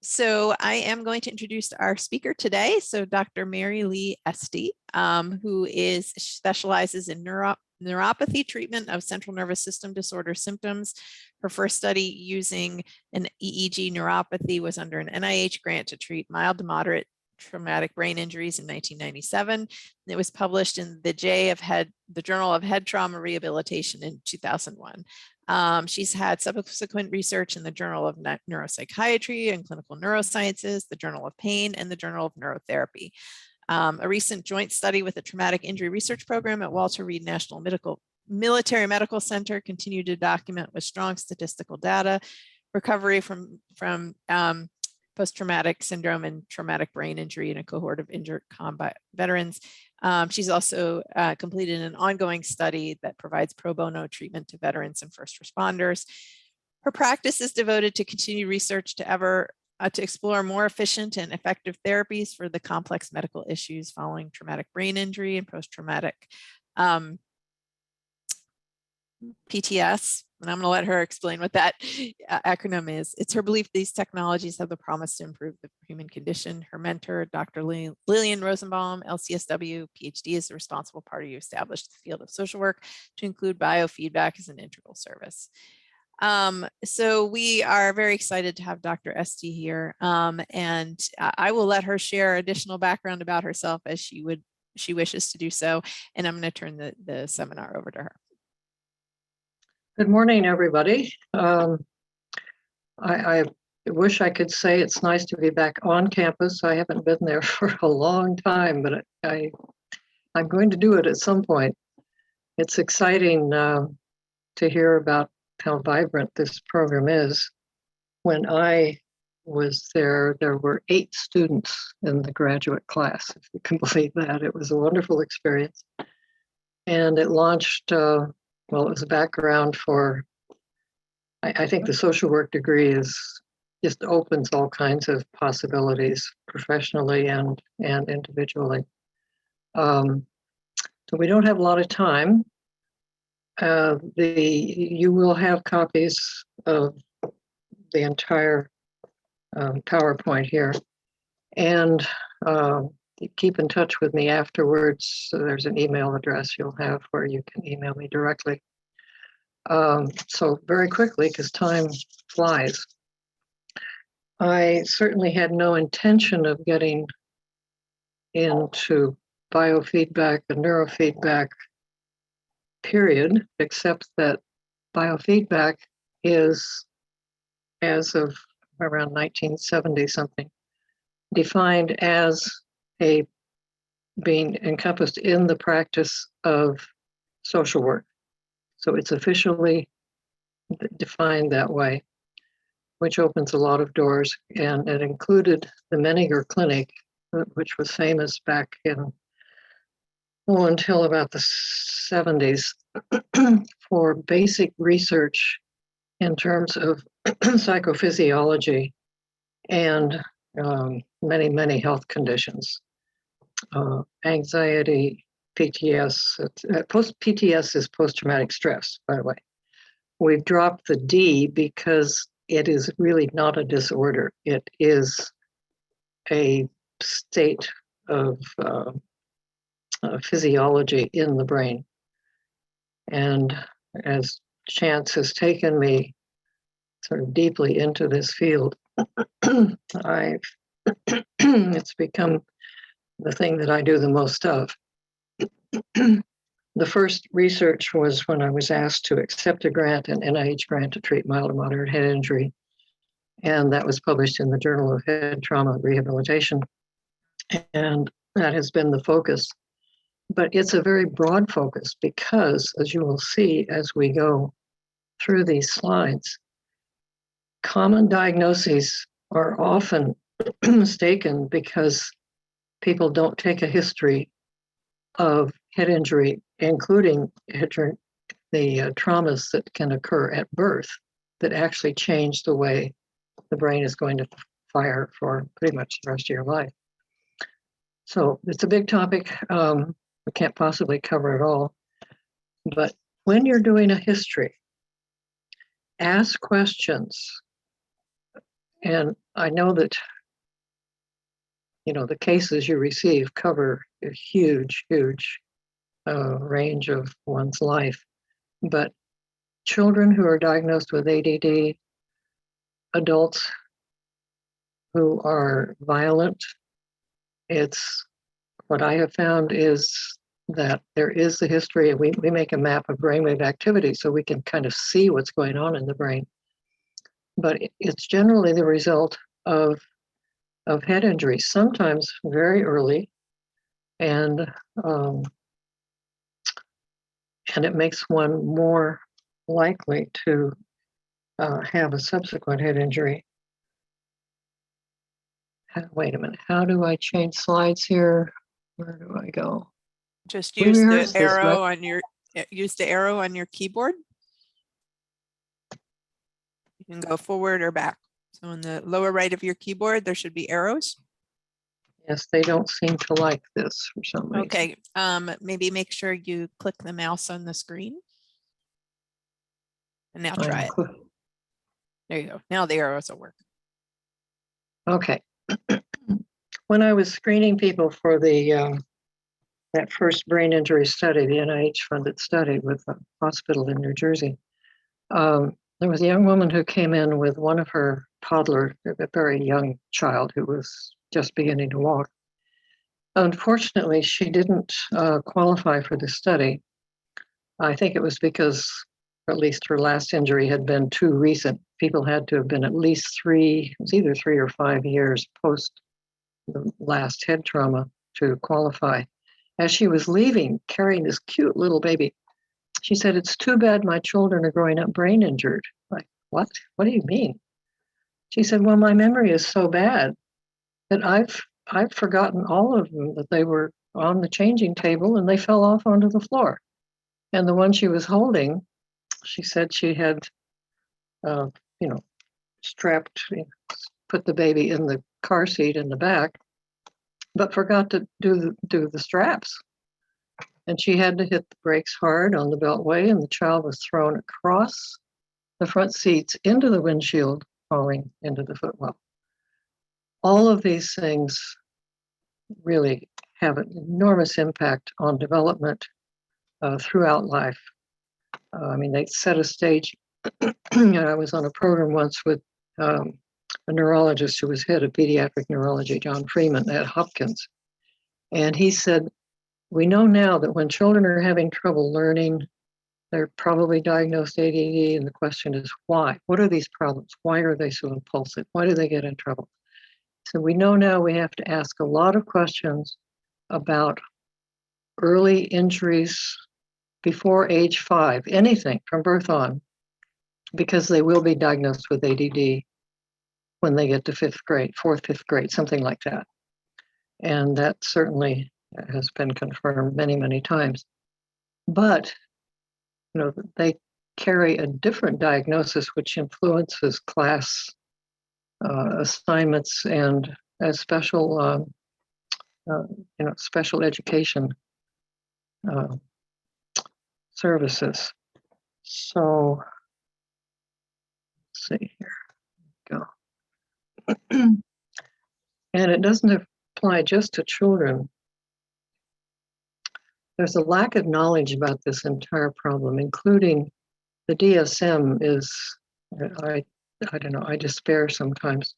So I am going to introduce our speaker today. So Dr. Mary Lee Esty, who specializes in neuropathy treatment of central nervous system disorder symptoms. Her first study using an EEG neuropathy was under an NIH grant to treat mild to moderate traumatic brain injuries in 1997. It was published in the Journal of Head Trauma Rehabilitation in 2001. She's had subsequent research in the Journal of Neuropsychiatry and Clinical Neurosciences, the Journal of Pain, and the Journal of Neurotherapy. A recent joint study with the Traumatic Injury Research Program at Walter Reed National Military Medical Center continued to document with strong statistical data recovery from post-traumatic syndrome and traumatic brain injury in a cohort of injured combat veterans. She's also completed an ongoing study that provides pro bono treatment to veterans and first responders. Her practice is devoted to continued research to explore more efficient and effective therapies for the complex medical issues following traumatic brain injury and post-traumatic PTS. And I'm going to let her explain what that acronym is. It's her belief these technologies have the promise to improve the human condition. Her mentor, Dr. Lillian Rosenbaum, LCSW, PhD, is the responsible party who established the field of social work to include biofeedback as an integral service. So we are very excited to have Dr. Esty here, and I will let her share additional background about herself as she wishes to do so. And I'm going to turn the seminar over to her. Good morning, everybody. I wish I could say it's nice to be back on campus. I haven't been there for a long time, but I'm going to do it at some point. It's exciting to hear about how vibrant this program is. When I was there were 8 students in the graduate class, if you can believe that. It was a wonderful experience. And it launched well, it was a background for, I think the social work degree just opens all kinds of possibilities professionally and individually. So we don't have a lot of time. You will have copies of the entire PowerPoint here. And keep in touch with me afterwards. So there's an email address you'll have where you can email me directly. So very quickly, because time flies, I certainly had no intention of getting into biofeedback and neurofeedback, period, except that biofeedback is, as of around 1970 something, defined as being encompassed in the practice of social work. So it's officially defined that way, which opens a lot of doors. And it included the Menninger Clinic, which was famous back in, until about the 70s, for basic research in terms of psychophysiology and many, many health conditions. Anxiety, PTS. PTS is post-traumatic stress, by the way. We've dropped the D because it is really not a disorder. It is a state of physiology in the brain. And as chance has taken me sort of deeply into this field, it's become the thing that I do the most of. The first research was when I was asked to accept a grant, an NIH grant to treat mild to moderate head injury. And that was published in the Journal of Head Trauma Rehabilitation. And that has been the focus. But it's a very broad focus because, as you will see as we go through these slides, common diagnoses are often mistaken because people don't take a history of head injury, including the traumas that can occur at birth that actually change the way the brain is going to fire for pretty much the rest of your life. So it's a big topic. We can't possibly cover it all. But when you're doing a history, ask questions. And I know that, the cases you receive cover a huge, huge range of one's life. But children who are diagnosed with ADD, adults who are violent, it's what I have found is that there is the history, and we make a map of brainwave activity so we can kind of see what's going on in the brain. But it's generally the result of head injury, sometimes very early, and it makes one more likely to have a subsequent head injury. Wait a minute, how do I change slides here? Where do I go? Just We use the rehearsed this, arrow right? on your keyboard. You can go forward or back. So in the lower right of your keyboard, there should be arrows. Yes, they don't seem to like this for some reason. Okay, maybe make sure you click the mouse on the screen. And now try it. There you go. Now the arrows will work. Okay. When I was screening people for the that first brain injury study, the NIH-funded study with a hospital in New Jersey, there was a young woman who came in with one of her toddler, a very young child who was just beginning to walk. Unfortunately, she didn't qualify for the study. I think it was because, or at least her last injury had been too recent. People had to have been at least it was either 3 or 5 years post the last head trauma to qualify. As she was leaving, carrying this cute little baby, she said, "It's too bad my children are growing up brain injured." Like, what? What do you mean? She said, "Well, my memory is so bad that I've forgotten all of them, that they were on the changing table and they fell off onto the floor. And the one she was holding, she said she had, strapped, put the baby in the car seat in the back, but forgot to do the straps. And she had to hit the brakes hard on the beltway, and the child was thrown across the front seats into the windshield, falling into the footwell. All of these things really have an enormous impact on development throughout life. They set a stage. I was on a program once with a neurologist who was head of pediatric neurology, John Freeman at Hopkins. And he said, "We know now that when children are having trouble learning, they're probably diagnosed ADD, and the question is why? What are these problems? Why are they so impulsive? Why do they get in trouble?" So we know now we have to ask a lot of questions about early injuries before age 5, anything from birth on, because they will be diagnosed with ADD when they get to 5th grade, 4th, 5th grade, something like that. And that certainly has been confirmed many, many times. But, they carry a different diagnosis, which influences class assignments and special, special education services. So, let's see here. Go. And it doesn't apply just to children. There's a lack of knowledge about this entire problem, including the DSM is, I don't know, I despair sometimes.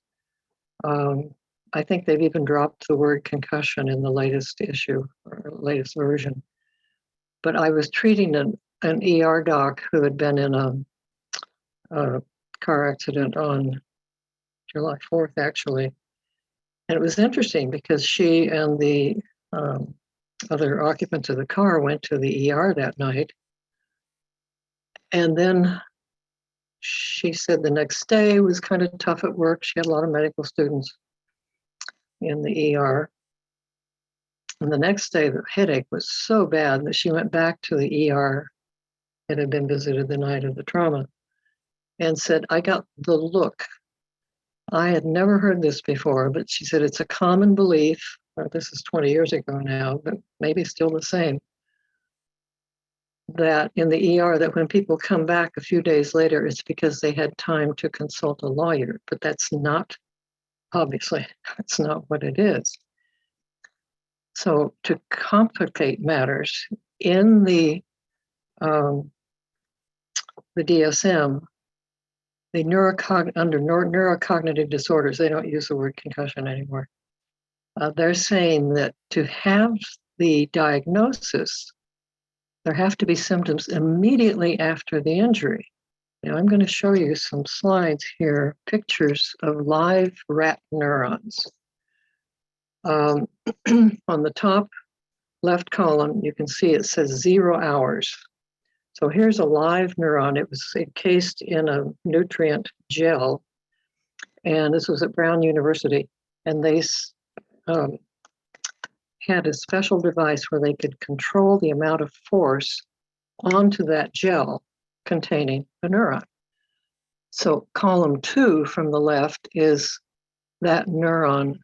I think they've even dropped the word concussion in the latest issue or latest version. But I was treating an ER doc who had been in a car accident on July 4th, actually. And it was interesting because she and the other occupants of the car went to the ER that night. And then she said the next day was kind of tough at work. She had a lot of medical students in the ER. And the next day, the headache was so bad that she went back to the ER that had been visited the night of the trauma and said, "I got the look. I had never heard this before," but she said it's a common belief, this is 20 years ago now, but maybe still the same, that in the ER, that when people come back a few days later, it's because they had time to consult a lawyer, but that's not, obviously, that's not what it is. So to complicate matters, in the DSM, the under neurocognitive disorders, they don't use the word concussion anymore. They're saying that to have the diagnosis, there have to be symptoms immediately after the injury. Now I'm going to show you some slides here, pictures of live rat neurons. On the top left column, you can see it says 0 hours. So here's a live neuron. It was encased in a nutrient gel, and this was at Brown University. And they had a special device where they could control the amount of force onto that gel containing a neuron. So column 2 from the left is that neuron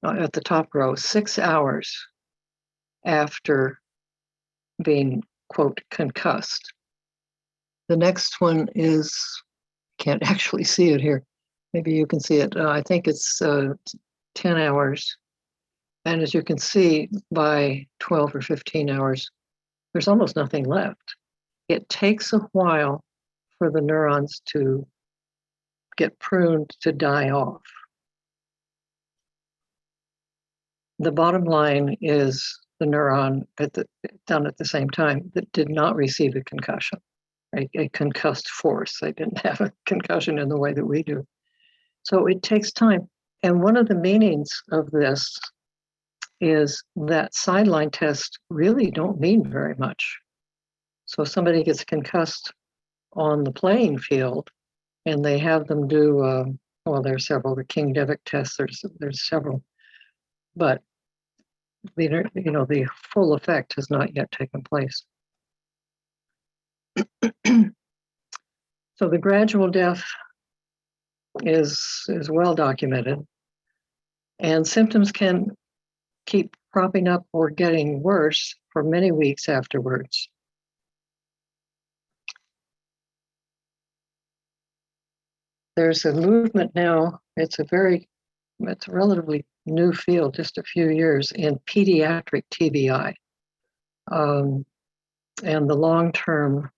at the top row, 6 hours after being, quote, concussed. The next one is, can't actually see it here. Maybe you can see it. I think it's 10 hours. And as you can see, by 12 or 15 hours, there's almost nothing left. It takes a while for the neurons to get pruned to die off. The bottom line is the neuron done at the same time that did not receive a concussion, a concussed force. They didn't have a concussion in the way that we do. So it takes time. And one of the meanings of this is that sideline tests really don't mean very much. So somebody gets concussed on the playing field and they have them do, well, there's several, the King-Devick tests, there's several, but the full effect has not yet taken place. So the gradual death is well documented, and symptoms can keep cropping up or getting worse for many weeks afterwards. There's a movement now, it's a relatively new field, just a few years, in pediatric TBI. And the long-term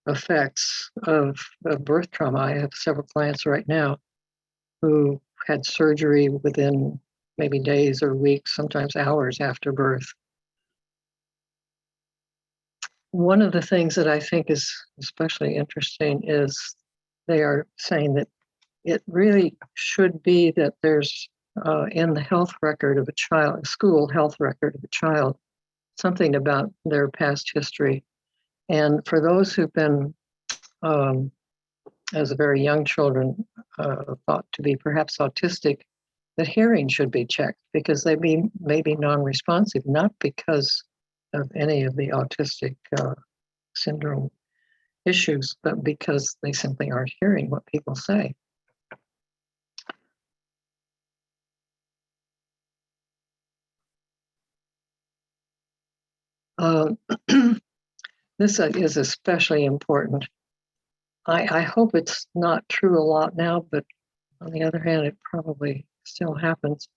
effects of birth trauma. I have several clients right now who had surgery within maybe days or weeks, sometimes hours after birth. One of the things that I think is especially interesting is they are saying that it really should be that there's in the health record of a child, a school health record of a child, something about their past history. And for those who've been, as very young children, thought to be perhaps autistic, that hearing should be checked because they may be non-responsive, not because of any of the autistic syndrome issues, but because they simply aren't hearing what people say. This is especially important. I hope it's not true a lot now, but on the other hand, it probably still happens,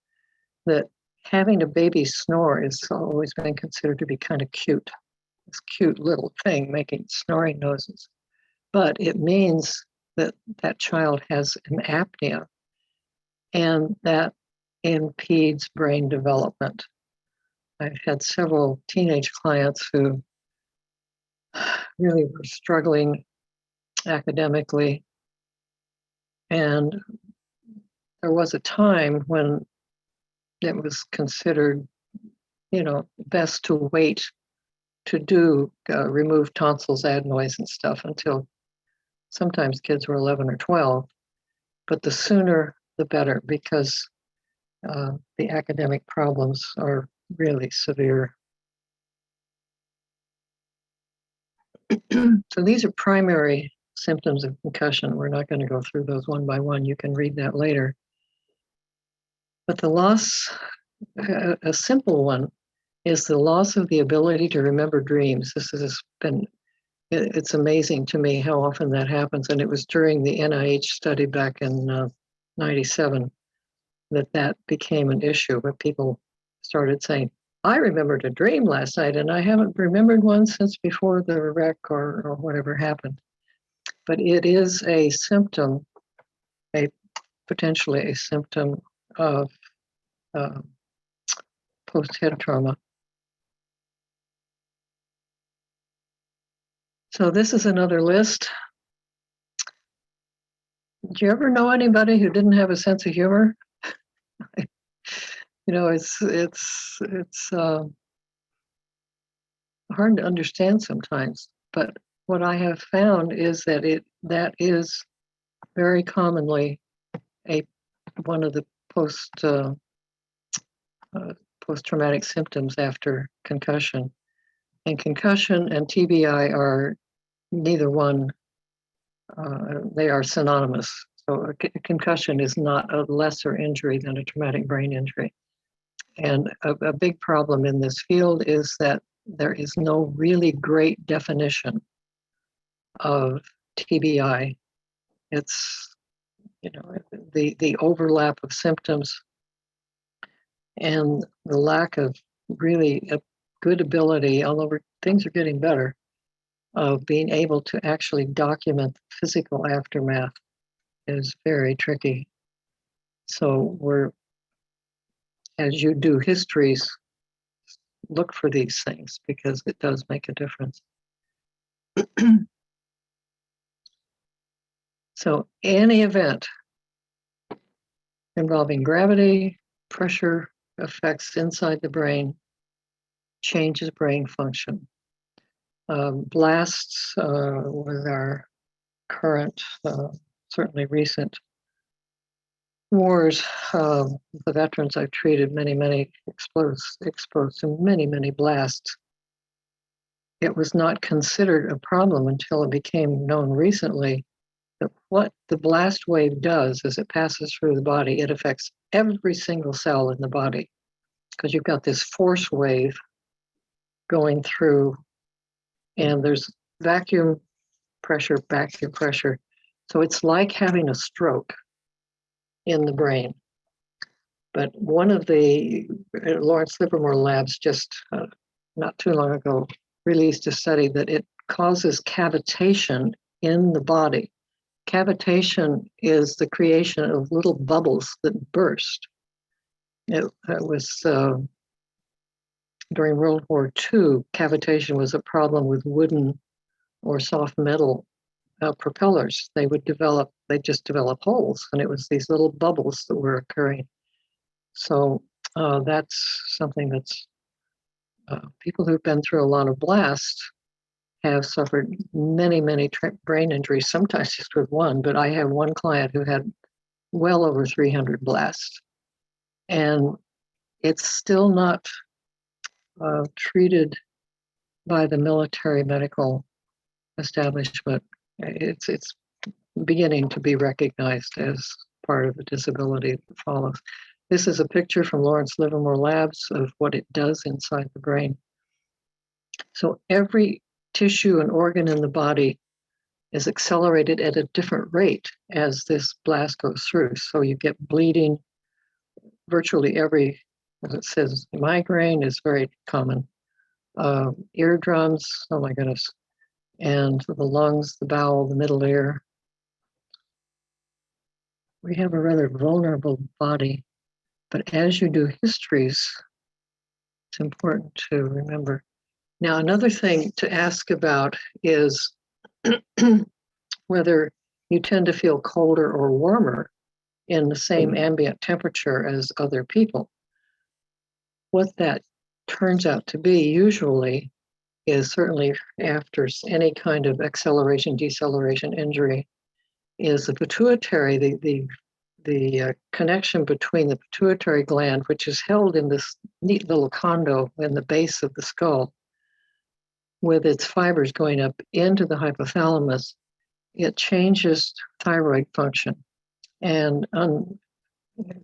that having a baby snore is always been considered to be kind of cute. This cute little thing making snoring noises. But it means that that child has an apnea, and that impedes brain development. I've had several teenage clients who really were struggling academically, and there was a time when it was considered, best to wait to do remove tonsils, adenoids, and stuff until sometimes kids were 11 or 12, but the sooner the better, because the academic problems are really severe. So these are primary symptoms of concussion. We're not going to go through those one by one. You can read that later. But the loss, a simple one, is the loss of the ability to remember dreams. This has been, it's amazing to me how often that happens. And it was during the NIH study back in 97 that became an issue where people started saying, I remembered a dream last night and I haven't remembered one since before the wreck or whatever happened. But it is a symptom, potentially a symptom of post-head trauma. So this is another list. Do you ever know anybody who didn't have a sense of humor? You know, it's hard to understand sometimes. But what I have found is that that is very commonly one of the post-traumatic symptoms after concussion. And concussion and TBI are neither one. They are synonymous. So a concussion is not a lesser injury than a traumatic brain injury. And a big problem in this field is that there is no really great definition of TBI. It's, you know, the overlap of symptoms and the lack of really a good ability, although things are getting better, of being able to actually document the physical aftermath is very tricky. So as you do histories, look for these things because it does make a difference. So any event involving gravity, pressure, effects inside the brain, changes brain function. Blasts with our current, certainly recent wars, the veterans I've treated, many exposed to many blasts. It was not considered a problem until it became known recently that what the blast wave does as it passes through the body, it affects every single cell in the body because you've got this force wave going through and there's vacuum pressure. So it's like having a stroke in the brain. But one of the Lawrence Livermore labs just not too long ago released a study that it causes cavitation in the body. Cavitation is the creation of little bubbles that burst. It was during World War II, cavitation was a problem with wooden or soft metal propellers. They just develop holes, and it was these little bubbles that were occurring. So that's something that's people who've been through a lot of blasts have suffered many brain injuries, sometimes just with one, but I have one client who had well over 300 blasts. And it's still not treated by the military medical establishment. It's beginning to be recognized as part of the disability that follows. This is a picture from Lawrence Livermore Labs of what it does inside the brain. So every tissue and organ in the body is accelerated at a different rate as this blast goes through. So you get bleeding. Virtually every, as it says, migraine is very common. Eardrums, oh my goodness. And the lungs, the bowel, the middle ear. We have a rather vulnerable body. But as you do histories, it's important to remember. Now, another thing to ask about is whether you tend to feel colder or warmer in the same ambient temperature as other people. What that turns out to be usually is certainly after any kind of acceleration, deceleration injury, is the pituitary, the connection between the pituitary gland, which is held in this neat little condo in the base of the skull, with its fibers going up into the hypothalamus, it changes thyroid function. And on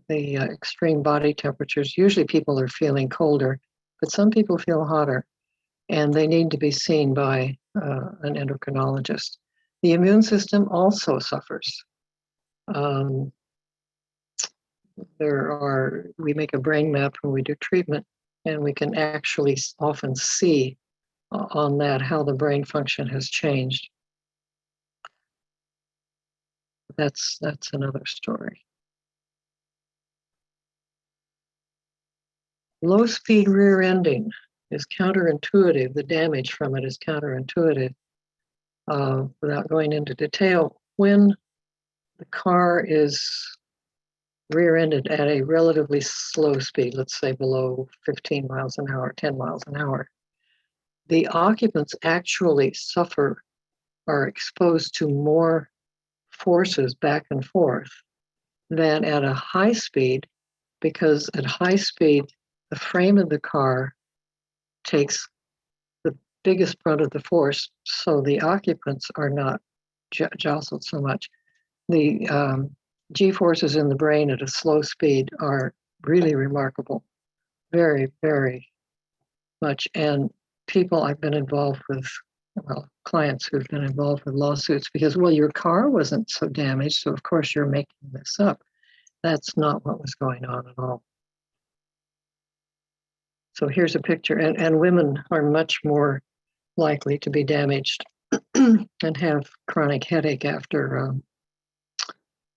the extreme body temperatures, usually people are feeling colder. but some people feel hotter, and they need to be seen by an endocrinologist. The immune system also suffers. We make a brain map when we do treatment, and we can actually often see on that how the brain function has changed. That's another story. Low speed rear ending is counterintuitive. The damage from it is counterintuitive. Without going into detail, when the car is rear-ended at a relatively slow speed, let's say below 15 miles an hour, 10 miles an hour, the occupants actually suffer, are exposed to more forces back and forth than at a high speed, because at high speed, the frame of the car takes the biggest brunt of the force, so the occupants are not jostled so much. The G-forces in the brain at a slow speed are really remarkable, very, very much. And people I've been involved with, well, clients who've been involved with lawsuits because, well, your car wasn't so damaged, so of course you're making this up. That's not what was going on at all. So here's a picture, and women are much more likely to be damaged and have chronic headache after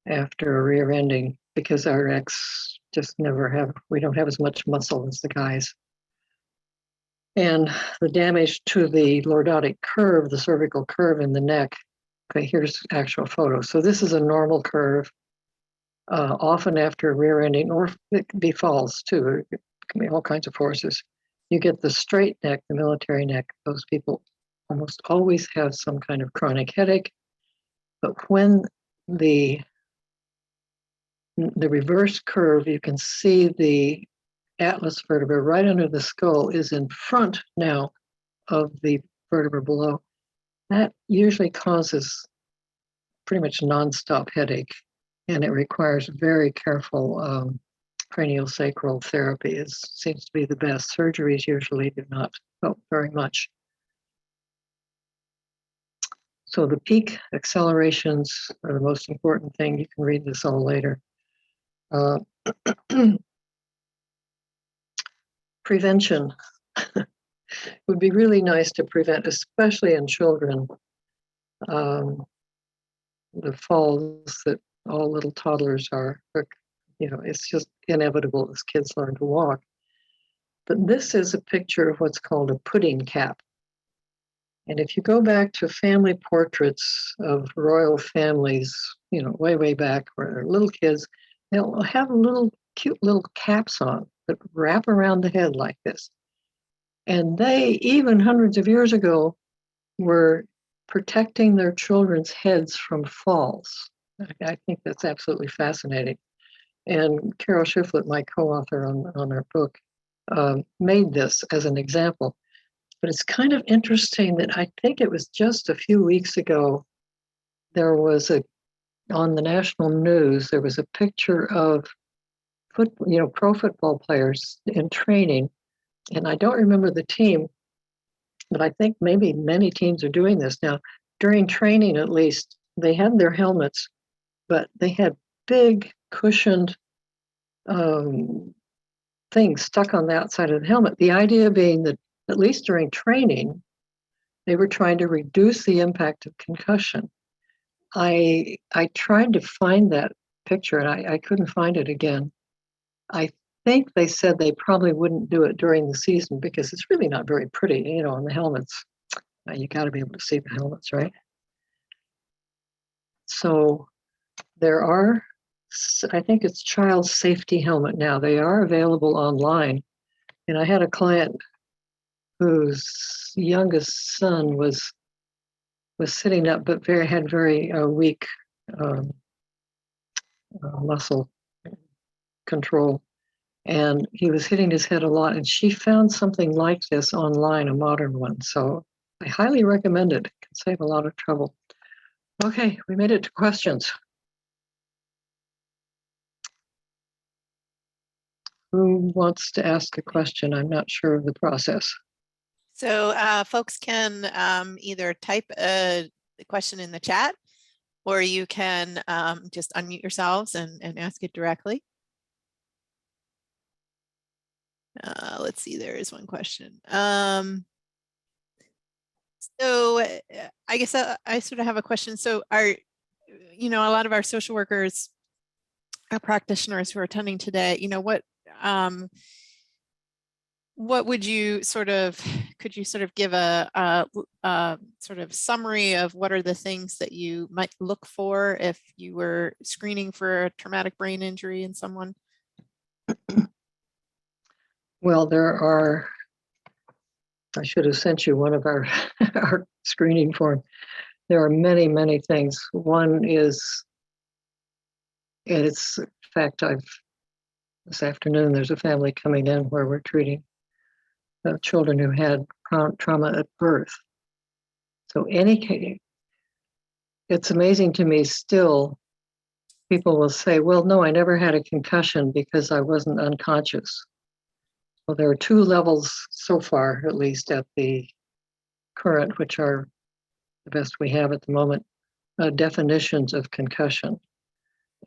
a rear ending, because our ex just we don't have as much muscle as the guys. And the damage to the lordotic curve, the cervical curve in the neck. Okay, here's actual photo. So this is a normal curve, often after a rear ending, or it can be falls too. It can be all kinds of forces. You get the straight neck, the military neck. Those people almost always have some kind of chronic headache. But when the reverse curve, you can see the atlas vertebra right under the skull is in front now of the vertebra below. That usually causes pretty much nonstop headache, and it requires very careful craniosacral therapy. It seems to be the best. Surgeries usually do not help very much. So the peak accelerations are the most important thing. You can read this all later. Prevention. It would be really nice to prevent, especially in children, the falls that all little toddlers are, it's just inevitable as kids learn to walk. But this is a picture of what's called a pudding cap. And if you go back to family portraits of royal families, way, way back where they're little kids, they'll have cute little caps on that wrap around the head like this. And they, even hundreds of years ago, were protecting their children's heads from falls. I think that's absolutely fascinating. And Carol Shiflett, my co-author on our book, made this as an example. But it's kind of interesting that I think it was just a few weeks ago, there was on the national news, there was a picture of pro football players in training. And I don't remember the team, but I think maybe many teams are doing this now. During training, at least, they had their helmets, but they had big cushioned things stuck on the outside of the helmet. The idea being that, at least during training, they were trying to reduce the impact of concussion. I tried to find that picture, and I couldn't find it again. I think they said they probably wouldn't do it during the season because it's really not very pretty, on the helmets. You got to be able to see the helmets, right? So there are, I think it's child safety helmet now. They are available online. And I had a client whose youngest son was sitting up, but had very weak muscle control. And he was hitting his head a lot. And she found something like this online, a modern one. So I highly recommend it. It can save a lot of trouble. Okay, we made it to questions. who wants to ask a question? I'm not sure of the process. So folks can either type a question in the chat, or you can just unmute yourselves and ask it directly. Let's see, there is one question. So I guess I sort of have a question. So a lot of our social workers, our practitioners who are attending today, what would you could you sort of give a sort of summary of what are the things that you might look for if you were screening for a traumatic brain injury in someone? Well, I should have sent you one of our, our screening form. There are many, many things. One is, and it's, in fact, this afternoon, there's a family coming in where we're treating children who had trauma at birth. So it's amazing to me still, people will say, well, no, I never had a concussion because I wasn't unconscious. Well, there are two levels so far, at least at the current, which are the best we have at the moment, definitions of concussion.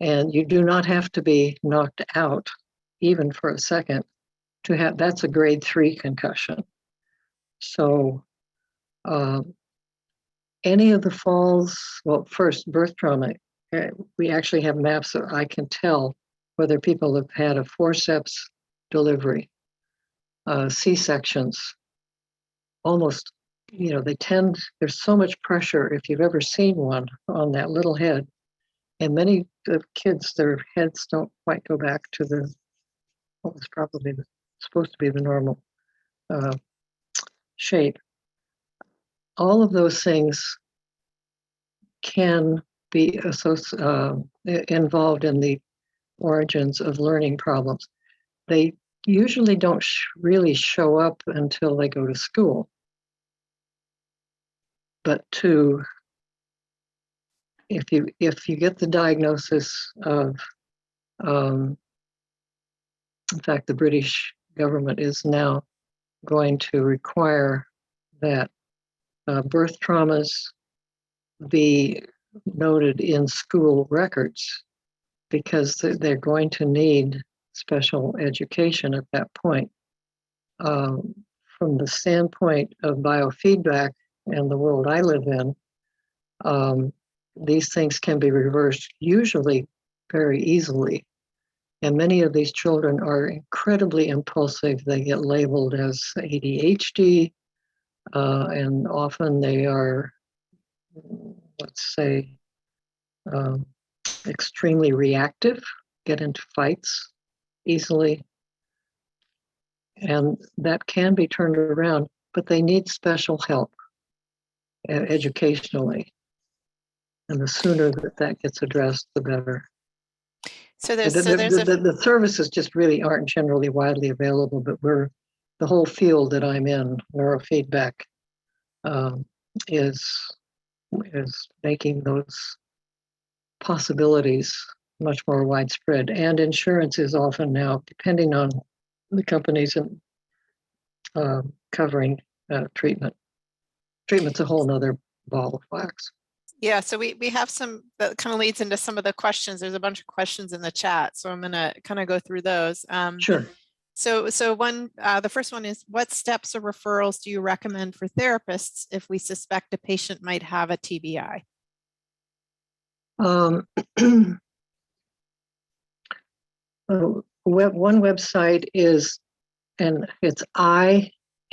And you do not have to be knocked out, even for a second, to have, that's a grade 3 concussion. So any of the falls, well, first, birth trauma, we actually have maps that I can tell whether people have had a forceps delivery, C-sections, almost, there's so much pressure if you've ever seen one on that little head. And many kids, their heads don't quite go back to what was probably supposed to be the normal shape. All of those things can be involved in the origins of learning problems. They usually don't really show up until they go to school. But if you get the diagnosis of, in fact, the British government is now going to require that birth traumas be noted in school records, because they're going to need special education at that point. From the standpoint of biofeedback and the world I live in, these things can be reversed usually very easily. And many of these children are incredibly impulsive. They get labeled as ADHD, and often they are, let's say, extremely reactive, get into fights easily. And that can be turned around, but they need special help educationally. And the sooner that gets addressed, the better. So the services just really aren't generally widely available, but the whole field that I'm in, neurofeedback, is making those possibilities much more widespread. And insurance is often now, depending on the companies, and covering treatment. Treatment's a whole nother ball of wax. Yeah, so we have some, that kind of leads into some of the questions. There's a bunch of questions in the chat, so I'm going to kind of go through those. Sure. So the first one is, what steps or referrals do you recommend for therapists if we suspect a patient might have a TBI? One website is, and it's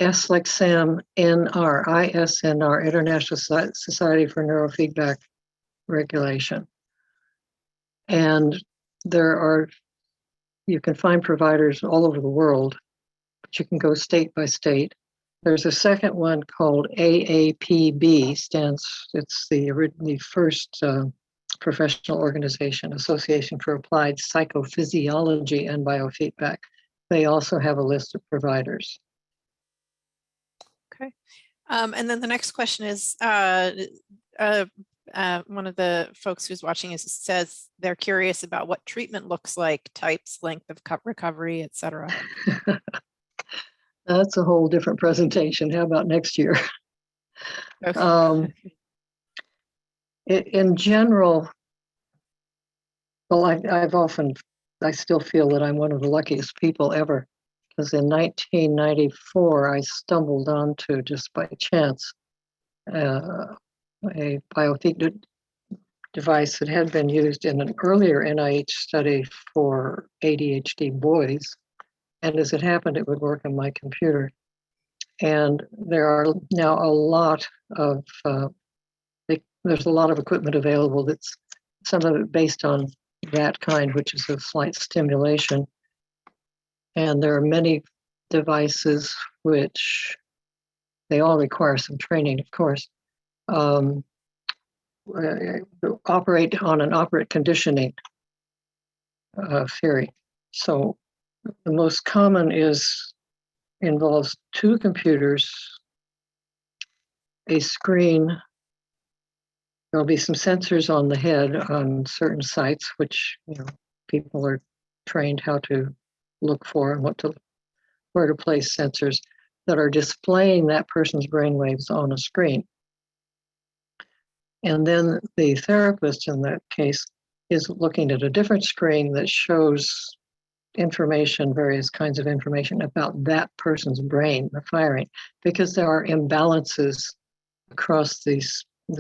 S like Sam, NR, ISNR, International Society for Neurofeedback Regulation. And you can find providers all over the world, but you can go state by state. There's a second one called AAPB, it's the first professional organization, Association for Applied Psychophysiology and Biofeedback. They also have a list of providers. Okay. And then the next question is, one of the folks who's watching us says they're curious about what treatment looks like, types, length of recovery, et cetera. That's a whole different presentation. How about next year? Okay. In general, well, I still feel that I'm one of the luckiest people ever, because in 1994, I stumbled onto, just by chance, a biofeed device that had been used in an earlier NIH study for ADHD boys. And as it happened, it would work on my computer. And there are now a lot of, there's a lot of equipment available that's some of it based on that kind, which is a slight stimulation. And there are many devices which they all require some training, of course, operate on an operant conditioning theory. So the most common involves two computers, a screen. There'll be some sensors on the head on certain sites, which people are trained how to look for and where to place sensors that are displaying that person's brainwaves on a screen. And then the therapist in that case is looking at a different screen that shows information, various kinds of information about that person's brain, the firing, because there are imbalances across the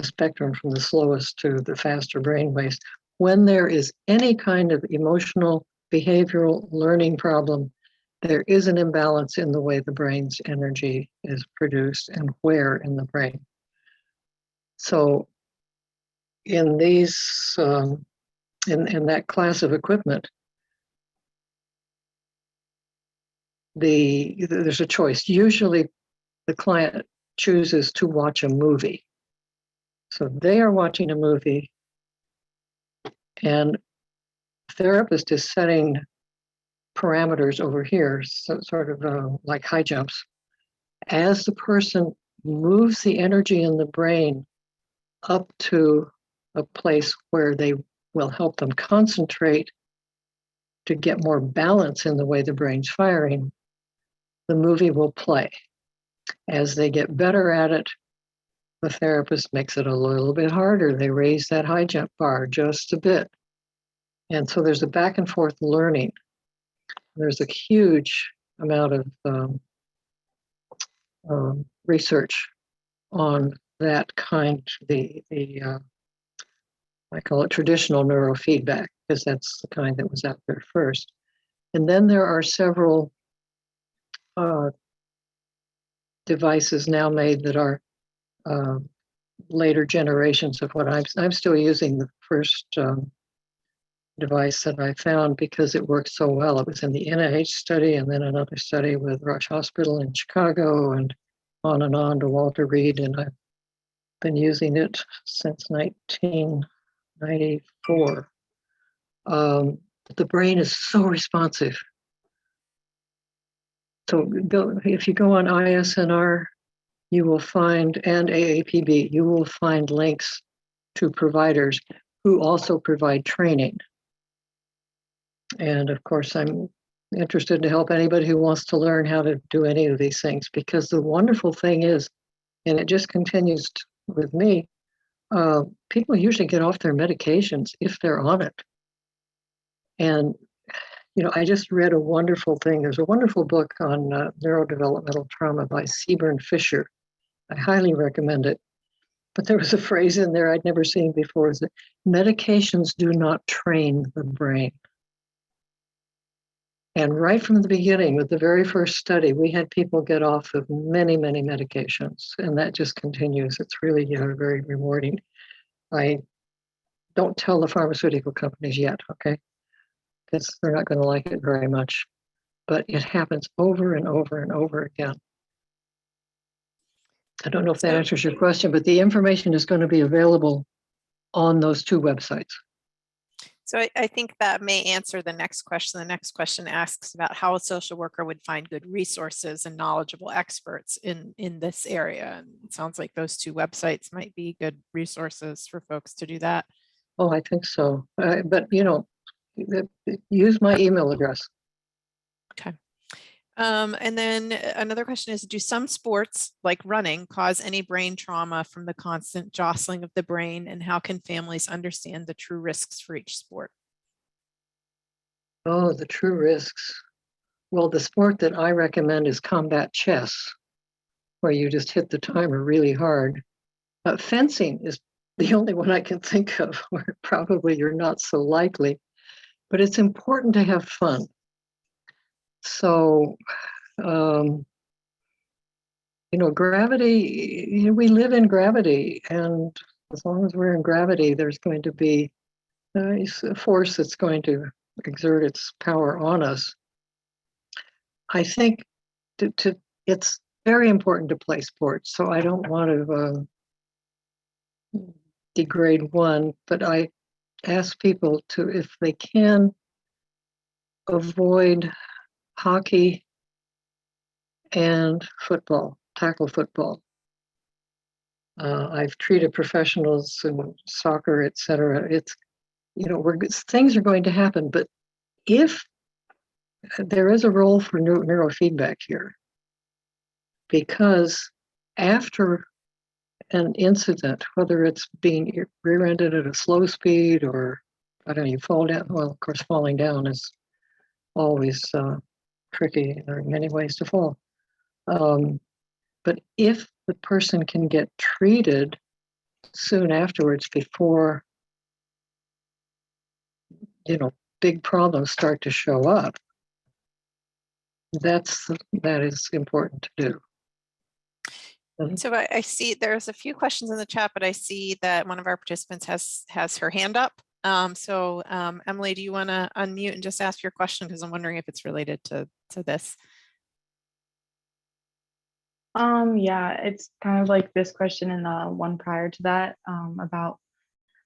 spectrum from the slowest to the faster brain waves. When there is any kind of emotional, behavioral learning problem, there is an imbalance in the way the brain's energy is produced and where in the brain. So in these, in that class of equipment, there's a choice. Usually the client chooses to watch a movie. So they are watching a movie, and the therapist is setting parameters over here, so sort of like high jumps. As the person moves the energy in the brain up to a place where they will help them concentrate to get more balance in the way the brain's firing, the movie will play. As they get better at it, the therapist makes it a little bit harder. They raise that high jump bar just a bit. And so there's a back and forth learning. There's a huge amount of research on that kind, I call it traditional neurofeedback, because that's the kind that was out there first. And then there are several devices now made that are later generations of what I'm still using the first device that I found because it worked so well. It was in the NIH study and then another study with Rush Hospital in Chicago and on to Walter Reed. And I've been using it since 1994. The brain is so responsive. So if you go on ISNR, you will find, and AAPB, you will find links to providers who also provide training. And of course, I'm interested to help anybody who wants to learn how to do any of these things, because the wonderful thing is, and it just continues with me, people usually get off their medications if they're on it. And I just read a wonderful thing. There's a wonderful book on neurodevelopmental trauma by Seaburn Fisher. I highly recommend it. But there was a phrase in there I'd never seen before, is that medications do not train the brain. And right from the beginning, with the very first study, we had people get off of many, many medications, and that just continues. It's really, very rewarding. I don't tell the pharmaceutical companies yet, okay? Because they're not going to like it very much. But it happens over and over and over again. I don't know if that answers your question, but the information is going to be available on those two websites. So I think that may answer the next question. The next question asks about how a social worker would find good resources and knowledgeable experts in this area. And it sounds like those two websites might be good resources for folks to do that. Oh, I think so. But, you know, use my email address. Okay. And then another question is, do some sports like running cause any brain trauma from the constant jostling of the brain? And how can families understand the true risks for each sport? Oh, the true risks. Well, the sport that I recommend is combat chess, where you just hit the timer really hard. Fencing is the only one I can think of where probably you're not so likely, but it's important to have fun. So, you know, gravity, you know, we live in gravity, and as long as we're in gravity, there's going to be a force that's going to exert its power on us. I think it's very important to play sports, so I don't want to degrade one, but I ask people to, if they can, avoid hockey and football, tackle football. I've treated professionals in soccer, et cetera. It's, you know, things are going to happen, but if there is a role for neurofeedback here, because after an incident, whether it's being rear-ended at a slow speed or, I don't know, you fall down, well, of course, falling down is always tricky. There are many ways to fall. But if the person can get treated soon afterwards, before, you know, big problems start to show up, that is important to do. So I see there's a few questions in the chat, but I see that one of our participants has her hand up. Emily, do you want to unmute and just ask your question? Because I'm wondering if it's related to this. Yeah, it's kind of like this question and the one prior to that, about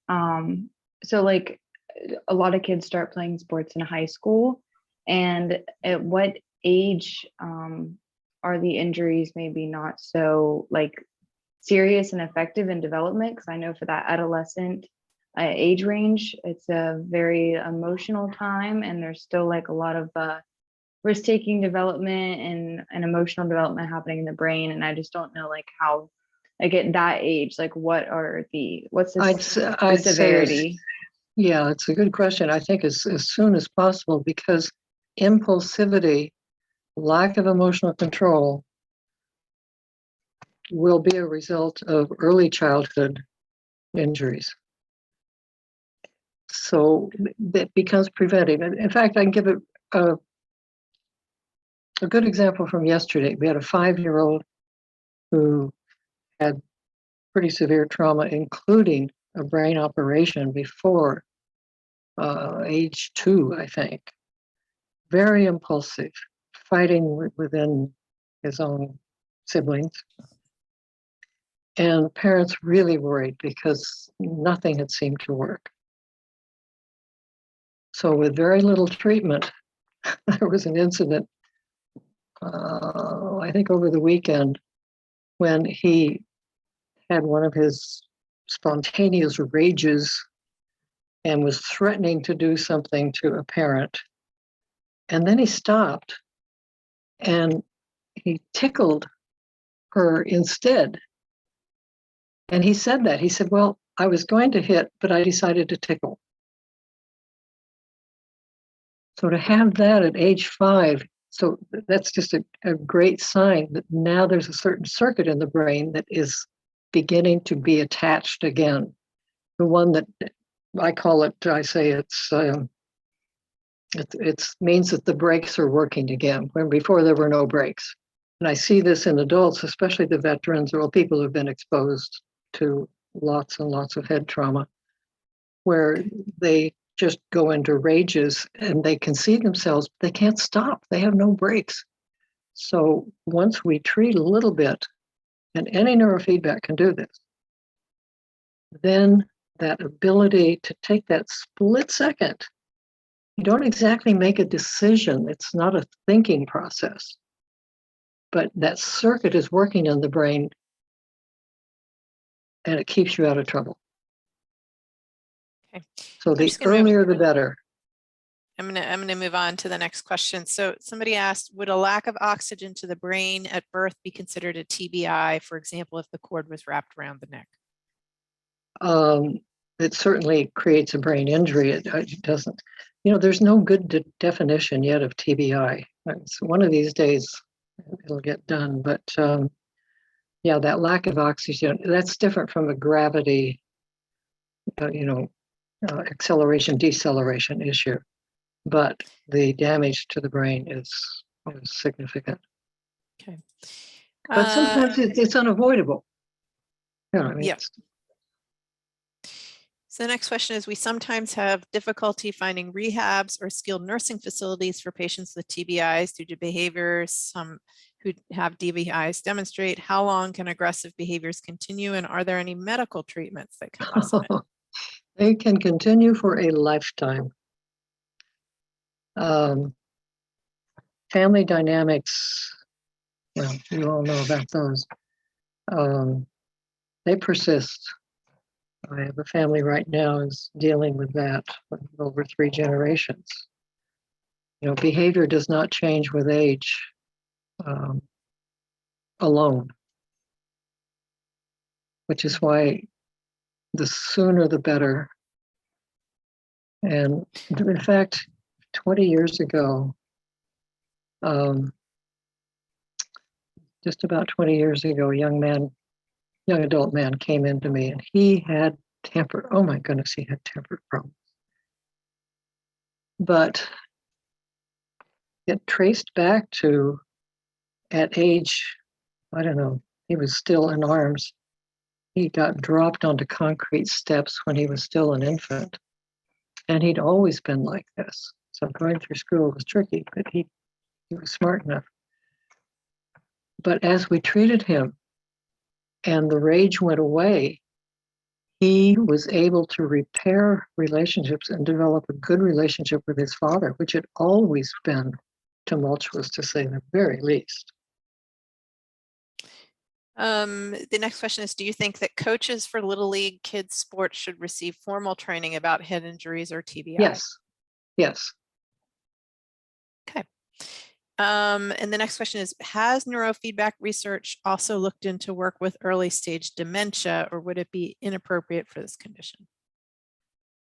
so like a lot of kids start playing sports in high school, and at what age are the injuries maybe not so like serious and effective in development? Because I know for that adolescent age range, it's a very emotional time, and there's still like a lot of risk-taking development and emotional development happening in the brain. And I just don't know like how, like at that age, like what's the severity? Yeah, it's a good question. I think as soon as possible, because impulsivity, lack of emotional control, will be a result of early childhood injuries. So that becomes preventive. In fact, I can give a good example from yesterday. We had a 5-year-old who had pretty severe trauma, including a brain operation before age 2, I think. Very impulsive, fighting within his own siblings. And parents really worried because nothing had seemed to work. So with very little treatment, there was an incident, I think over the weekend, when he had one of his spontaneous rages and was threatening to do something to a parent. And then he stopped and he tickled her instead. And he said that. He said, well, I was going to hit, but I decided to tickle. So to have that at age 5, so that's just a great sign that now there's a certain circuit in the brain that is beginning to be attached again. The one that I call it, I say it means that the brakes are working again, when before there were no brakes. And I see this in adults, especially the veterans or people who've been exposed to lots and lots of head trauma, where they just go into rages and they can see themselves, they can't stop, they have no brakes. So once we treat a little bit, and any neurofeedback can do this, then that ability to take that split second. You don't exactly make a decision. It's not a thinking process, but that circuit is working in the brain and it keeps you out of trouble. Okay. So the earlier, the better. I'm gonna move on to the next question. So somebody asked, would a lack of oxygen to the brain at birth be considered a TBI, for example, if the cord was wrapped around the neck? It certainly creates a brain injury. It doesn't, there's no good definition yet of TBI. It's one of these days it'll get done, but yeah, that lack of oxygen, that's different from a gravity, acceleration, deceleration issue. But the damage to the brain is significant. Okay. But sometimes it's unavoidable. Yeah. So the next question is, we sometimes have difficulty finding rehabs or skilled nursing facilities for patients with TBIs due to behaviors. Some who have TBIs demonstrate. How long can aggressive behaviors continue, and are there any medical treatments that can lessen it? They can continue for a lifetime. Family dynamics, well, you all know about those. They persist. I have a family right now is dealing with that over 3 generations. Behavior does not change with age alone, which is why the sooner the better. And in fact, 20 years ago, just about 20 years ago, a young adult man came into me, and he had oh my goodness, he had temper problems. But it traced back to, at age, I don't know, he was still in arms. He got dropped onto concrete steps when he was still an infant. And he'd always been like this. So going through school was tricky, but he was smart enough. But as we treated him and the rage went away, he was able to repair relationships and develop a good relationship with his father, which had always been tumultuous, to say the very least. The next question is, do you think that coaches for Little League kids sports should receive formal training about head injuries or TBI? Yes. Okay. And the next question is, has neurofeedback research also looked into work with early stage dementia, or would it be inappropriate for this condition?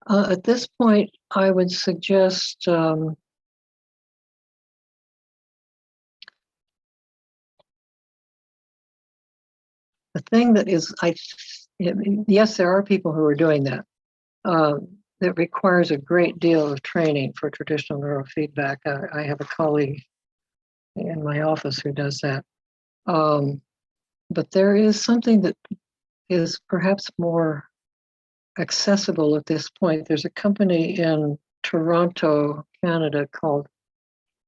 At this point, I would suggest the thing that is, yes, there are people who are doing that. That requires a great deal of training for traditional neurofeedback. I have a colleague in my office who does that. But there is something that is perhaps more accessible at this point. There's a company in Toronto, Canada called,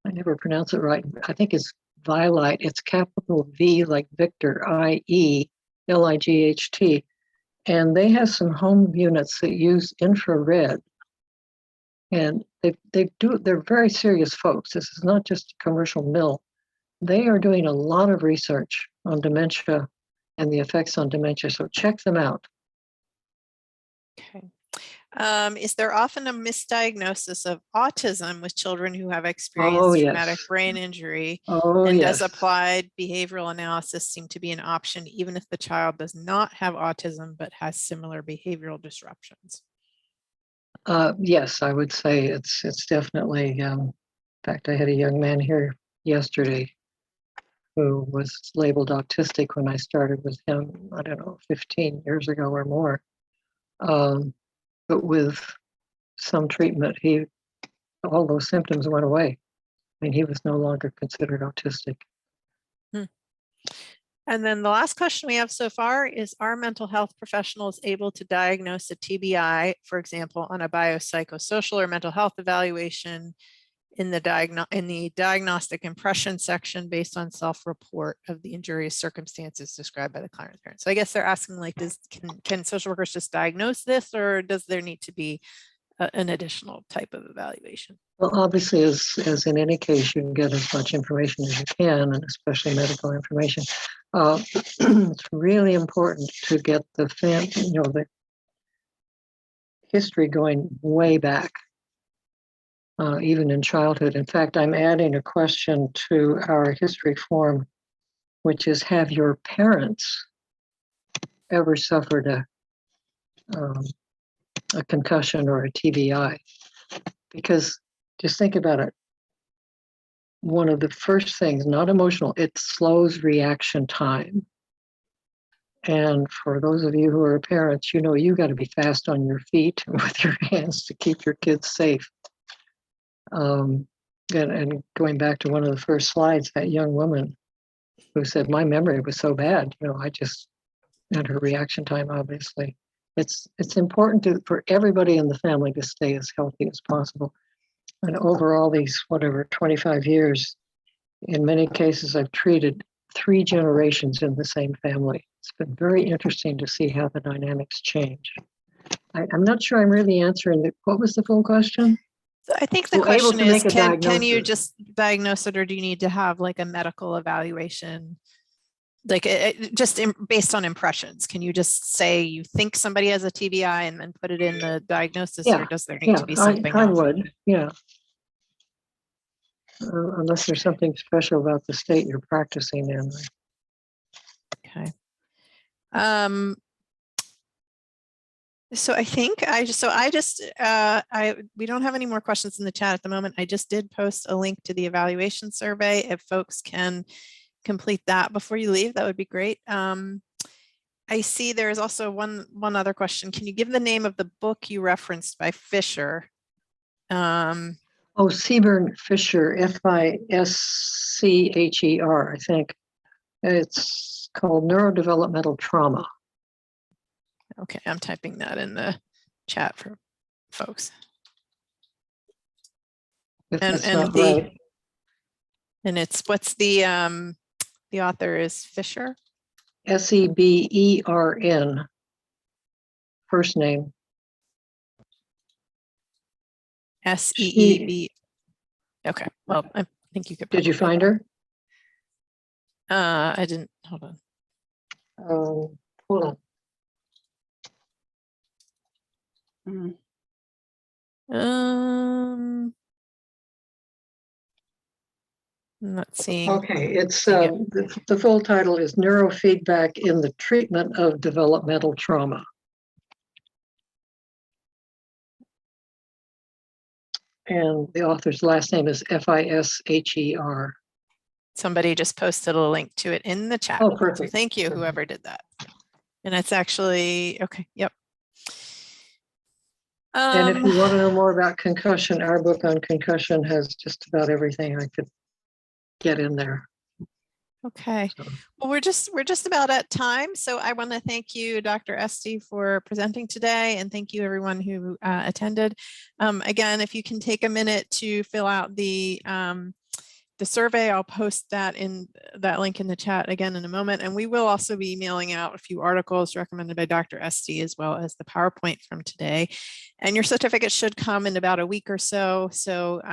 I never pronounce it right, I think it's Vilight. It's capital V like Victor, IELIGHT. And they have some home units that use infrared. And they're very serious folks. This is not just a commercial mill. They are doing a lot of research on dementia and the effects on dementia. So check them out. Okay. Is there often a misdiagnosis of autism with children who have experienced traumatic brain injury? And does applied behavioral analysis seem to be an option, even if the child does not have autism, but has similar behavioral disruptions? Yes, I would say it's definitely, in fact, I had a young man here yesterday who was labeled autistic when I started with him, I don't know, 15 years ago or more. But with some treatment, all those symptoms went away. I mean, he was no longer considered autistic. And then the last question we have so far is, are mental health professionals able to diagnose a TBI, for example, on a biopsychosocial or mental health evaluation, in the diagnostic impression section based on self-report of the injurious circumstances described by the client's parents. So I guess they're asking, like, can social workers just diagnose this, or does there need to be an additional type of evaluation? Well, obviously, as in any case, you can get as much information as you can, and especially medical information. It's really important to get the history going way back, even in childhood. In fact, I'm adding a question to our history form, which is, have your parents ever suffered a concussion or a TBI? Because just think about it. One of the first things, not emotional, it slows reaction time. And for those of you who are parents, you got to be fast on your feet and with your hands to keep your kids safe. And going back to one of the first slides, that young woman who said, my memory was so bad, and her reaction time, obviously. It's important for everybody in the family to stay as healthy as possible. And over all these, 25 years, in many cases, I've treated 3 generations in the same family. It's been very interesting to see how the dynamics change. I'm not sure I'm really answering what was the full question? So I think the question is, can you just diagnose it, or do you need to have like a medical evaluation? Like based on impressions, can you just say you think somebody has a TBI and then put it in the diagnosis, or does there need to be something else? I would, yeah. Unless there's something special about the state you're practicing in. Okay. So I think we don't have any more questions in the chat at the moment. I just did post a link to the evaluation survey. If folks can complete that before you leave, that would be great. I see there is also one other question. Can you give the name of the book you referenced by Fisher? Seaburn Fisher, Fischer, I think. It's called Neurodevelopmental Trauma. Okay, I'm typing that in the chat for folks. Right. And it's, what's the author is Fisher? Sebern, first name. Seeb. Okay, well, I think you could. Did you find her? I didn't. Hold on. Hold on. I'm not seeing. Okay, it's the full title is Neurofeedback in the Treatment of Developmental Trauma. And the author's last name is Fischer. Somebody just posted a link to it in the chat. Oh, perfect. So thank you, whoever did that. And it's actually, okay, yep. And if you want to know more about concussion, our book on concussion has just about everything I could get in there. Okay, well, we're just about at time. So I want to thank you, Dr. Esty, for presenting today, and thank you everyone who attended. Again, if you can take a minute to fill out the survey, I'll post that link in the chat again in a moment. And we will also be emailing out a few articles recommended by Dr. Esty, as well as the PowerPoint from today. And your certificate should come in about a week or so. So